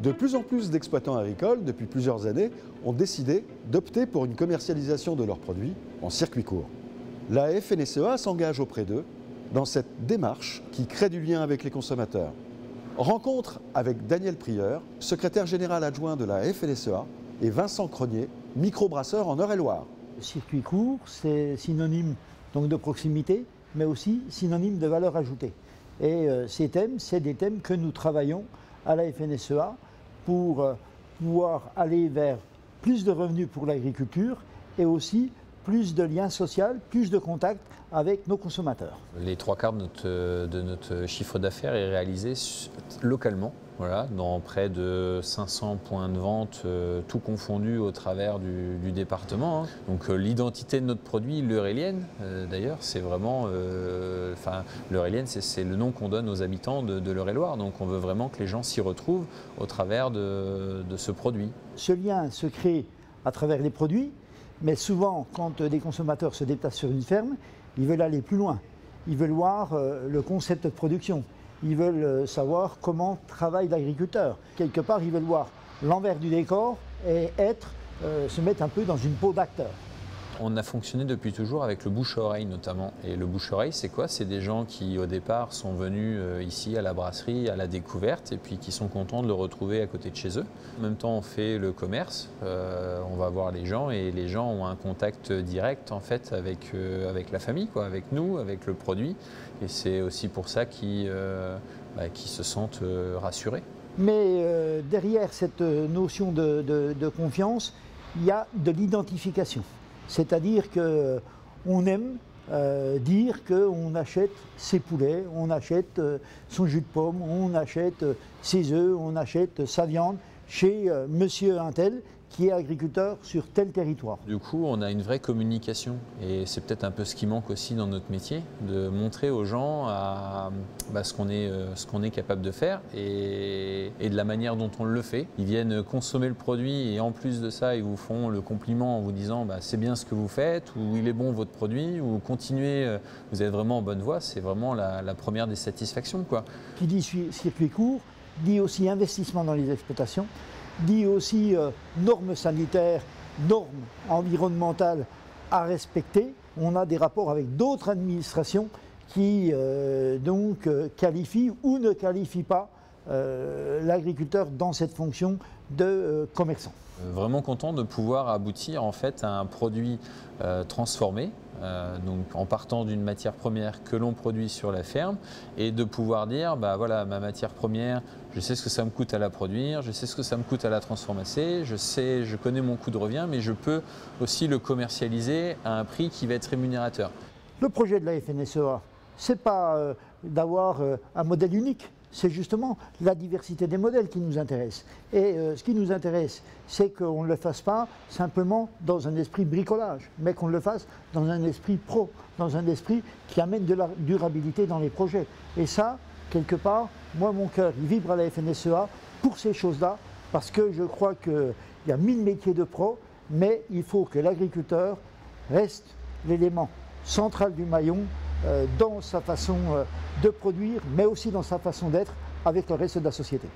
De plus en plus d'exploitants agricoles, depuis plusieurs années, ont décidé d'opter pour une commercialisation de leurs produits en circuit court. La FNSEA s'engage auprès d'eux dans cette démarche qui crée du lien avec les consommateurs. Rencontre avec Daniel Prieur, secrétaire général adjoint de la FNSEA, et Vincent Cronier, microbrasseur en Eure-et-Loir. Le circuit court, c'est synonyme donc de proximité, mais aussi synonyme de valeur ajoutée. Et ces thèmes, c'est des thèmes que nous travaillons à la FNSEA pour pouvoir aller vers plus de revenus pour l'agriculture et aussi plus de liens sociaux, plus de contacts avec nos consommateurs. Les trois quarts de notre chiffre d'affaires est réalisé localement, voilà, dans près de 500 points de vente, tout confondu au travers du département. Donc l'identité de notre produit, l'Eurelienne, d'ailleurs, c'est vraiment, l'Eurelienne, c'est le nom qu'on donne aux habitants de l'Eure-et-Loir. Donc on veut vraiment que les gens s'y retrouvent au travers de ce produit. Ce lien se crée à travers les produits, mais souvent, quand des consommateurs se déplacent sur une ferme, ils veulent aller plus loin. Ils veulent voir le concept de production. Ils veulent savoir comment travaille l'agriculteur. Quelque part, ils veulent voir l'envers du décor et se mettre un peu dans une peau d'acteur. On a fonctionné depuis toujours avec le bouche-à-oreille notamment. Et le bouche-à-oreille, c'est quoi? C'est des gens qui, au départ, sont venus ici à la brasserie, à la découverte, et puis qui sont contents de le retrouver à côté de chez eux. En même temps, on fait le commerce, on va voir les gens, et les gens ont un contact direct en fait avec la famille, quoi, avec nous, avec le produit. Et c'est aussi pour ça qu'ils se sentent rassurés. Mais derrière cette notion de confiance, il y a de l'identification. C'est-à-dire qu'on aime dire qu'on achète ses poulets, on achète son jus de pomme, on achète ses œufs, on achète sa viande chez monsieur Untel qui est agriculteur sur tel territoire. Du coup, on a une vraie communication et c'est peut-être un peu ce qui manque aussi dans notre métier, de montrer aux gens ce qu'on est capable de faire et de la manière dont on le fait. Ils viennent consommer le produit et en plus de ça, ils vous font le compliment en vous disant c'est bien ce que vous faites, ou il est bon votre produit, ou continuez, vous êtes vraiment en bonne voie. C'est vraiment la première des satisfactions, quoi. Qui dit circuit court, dit aussi investissement dans les exploitations, dit aussi normes sanitaires, normes environnementales à respecter. On a des rapports avec d'autres administrations qui qualifient ou ne qualifient pas l'agriculteur dans cette fonction de commerçant. Vraiment content de pouvoir aboutir en fait à un produit transformé, donc en partant d'une matière première que l'on produit sur la ferme et de pouvoir dire voilà, ma matière première, je sais ce que ça me coûte à la produire, je sais ce que ça me coûte à la transformer, je connais mon coût de revient, mais je peux aussi le commercialiser à un prix qui va être rémunérateur. Le projet de la FNSEA, ce n'est pas d'avoir un modèle unique. C'est justement la diversité des modèles qui nous intéresse. Et ce qui nous intéresse, c'est qu'on ne le fasse pas simplement dans un esprit bricolage, mais qu'on le fasse dans un esprit pro, dans un esprit qui amène de la durabilité dans les projets. Et ça, quelque part, moi, mon cœur, il vibre à la FNSEA pour ces choses-là, parce que je crois qu'il y a 1000 métiers de pro, mais il faut que l'agriculteur reste l'élément central du maillon dans sa façon de produire, mais aussi dans sa façon d'être avec le reste de la société.